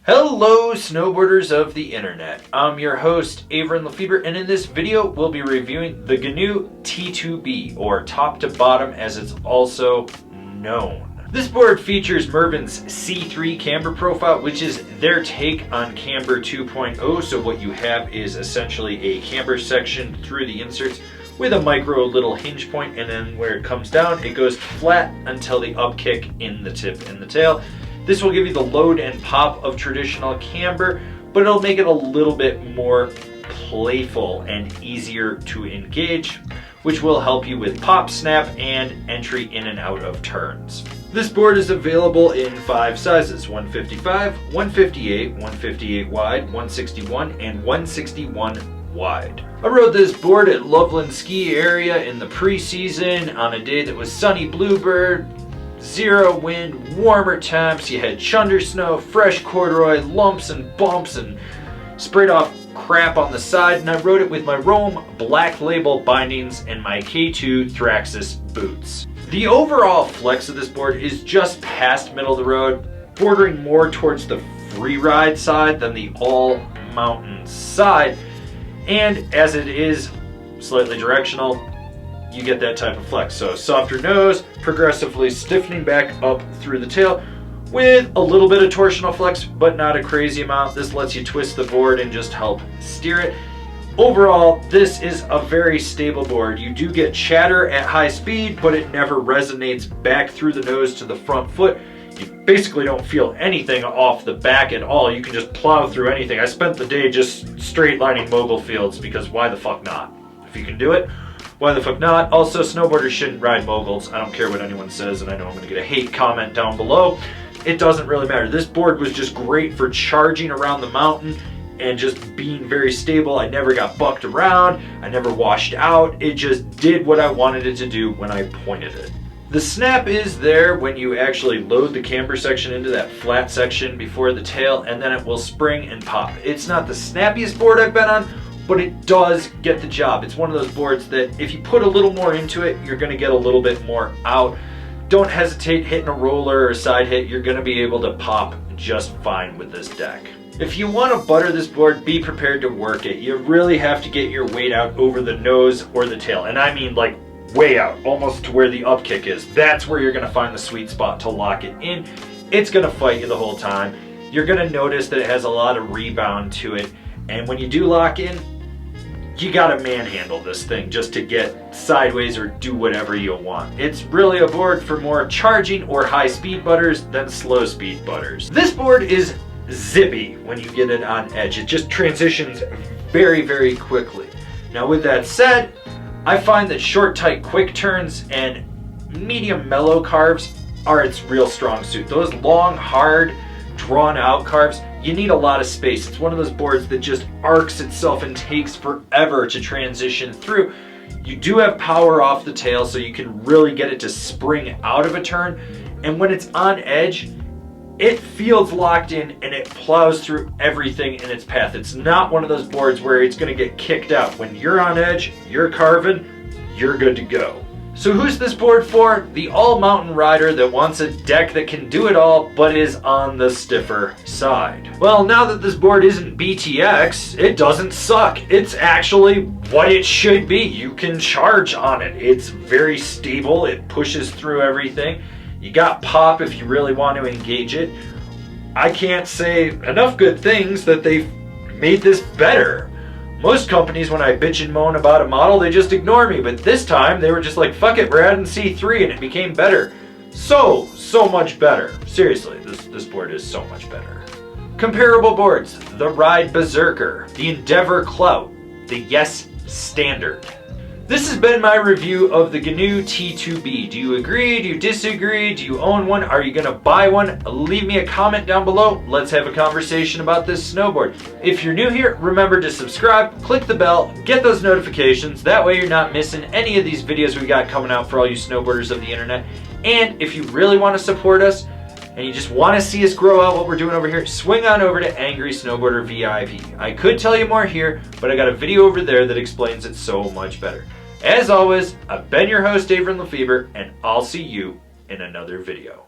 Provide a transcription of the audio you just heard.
Hello snowboarders of the internet, I'm your host Avran LeFeber, and in this video we'll be reviewing the Gnu T2B, or top to bottom as it's also known. This board features Mervin's C3 camber profile, which is their take on camber 2.0. So what you have is essentially a camber section through the inserts with a micro little hinge point, and then where it comes down it goes flat until the upkick in the tip and the tail. This will give you the load and pop of traditional camber, but it'll make it a little bit more playful and easier to engage, which will help you with pop, snap, and entry in and out of turns. This board is available in 5 sizes: 155, 158, 158 wide, 161, and 161 wide. I rode this board at Loveland Ski Area in the preseason on a day that was sunny bluebird, 0 wind, warmer temps. You had chunder snow, fresh corduroy, lumps and bumps, and sprayed off crap on the side, and I rode it with my Rome Black Label bindings and my K2 Thraxis boots. The overall flex of this board is just past middle of the road, bordering more towards the free ride side than the all mountain side, and as it is slightly directional, you get that type of flex. So softer nose, progressively stiffening back up through the tail with a little bit of torsional flex, but not a crazy amount. This lets you twist the board and just help steer it. Overall, this is a very stable board. You do get chatter at high speed, but it never resonates back through the nose to the front foot. You basically don't feel anything off the back at all. You can just plow through anything. I spent the day just straight lining mogul fields because why the fuck not? If you can do it, why the fuck not? Also, snowboarders shouldn't ride moguls. I don't care what anyone says, and I know I'm gonna get a hate comment down below. It doesn't really matter. This board was just great for charging around the mountain and just being very stable. I never got bucked around. I never washed out. It just did what I wanted it to do when I pointed it. The snap is there when you actually load the camber section into that flat section before the tail, and then it will spring and pop. It's not the snappiest board I've been on, but it does get the job. It's one of those boards that if you put a little more into it, you're gonna get a little bit more out. Don't hesitate hitting a roller or a side hit. You're gonna be able to pop just fine with this deck. If you wanna butter this board, be prepared to work it. You really have to get your weight out over the nose or the tail. And I mean like way out, almost to where the upkick is. That's where you're gonna find the sweet spot to lock it in. It's gonna fight you the whole time. You're gonna notice that it has a lot of rebound to it. And when you do lock in, you gotta manhandle this thing just to get sideways or do whatever you want. It's really a board for more charging or high speed butters than slow speed butters. This board is zippy when you get it on edge. It just transitions very, very quickly. Now with that said, I find that short, tight, quick turns and medium mellow carves are its real strong suit. Those long, hard, drawn out carves, you need a lot of space. It's one of those boards that just arcs itself and takes forever to transition through. You do have power off the tail, so you can really get it to spring out of a turn. And when it's on edge, it feels locked in and it plows through everything in its path. It's not one of those boards where it's gonna get kicked out. When you're on edge, you're carving, you're good to go. So who's this board for? The all-mountain rider that wants a deck that can do it all, but is on the stiffer side. Well, now that this board isn't BTX, it doesn't suck. It's actually what it should be. You can charge on it. It's very stable. It pushes through everything. You got pop if you really want to engage it. I can't say enough good things that they've made this better. Most companies, when I bitch and moan about a model, they just ignore me, but this time they were just like, fuck it, we're adding C3, and it became better. So much better. Seriously, this board is so much better. Comparable boards: the Ride Berserker, the Endeavor Clout, the Yes Standard. This has been my review of the Gnu T2B. Do you agree? Do you disagree? Do you own one? Are you gonna buy one? Leave me a comment down below. Let's have a conversation about this snowboard. If you're new here, remember to subscribe, click the bell, get those notifications. That way you're not missing any of these videos we got coming out for all you snowboarders of the internet. And if you really wanna support us, and you just want to see us grow out what we're doing over here, swing on over to Angry Snowboarder VIP. I could tell you more here, but I got a video over there that explains it so much better. As always, I've been your host, Avran LeFeber, and I'll see you in another video.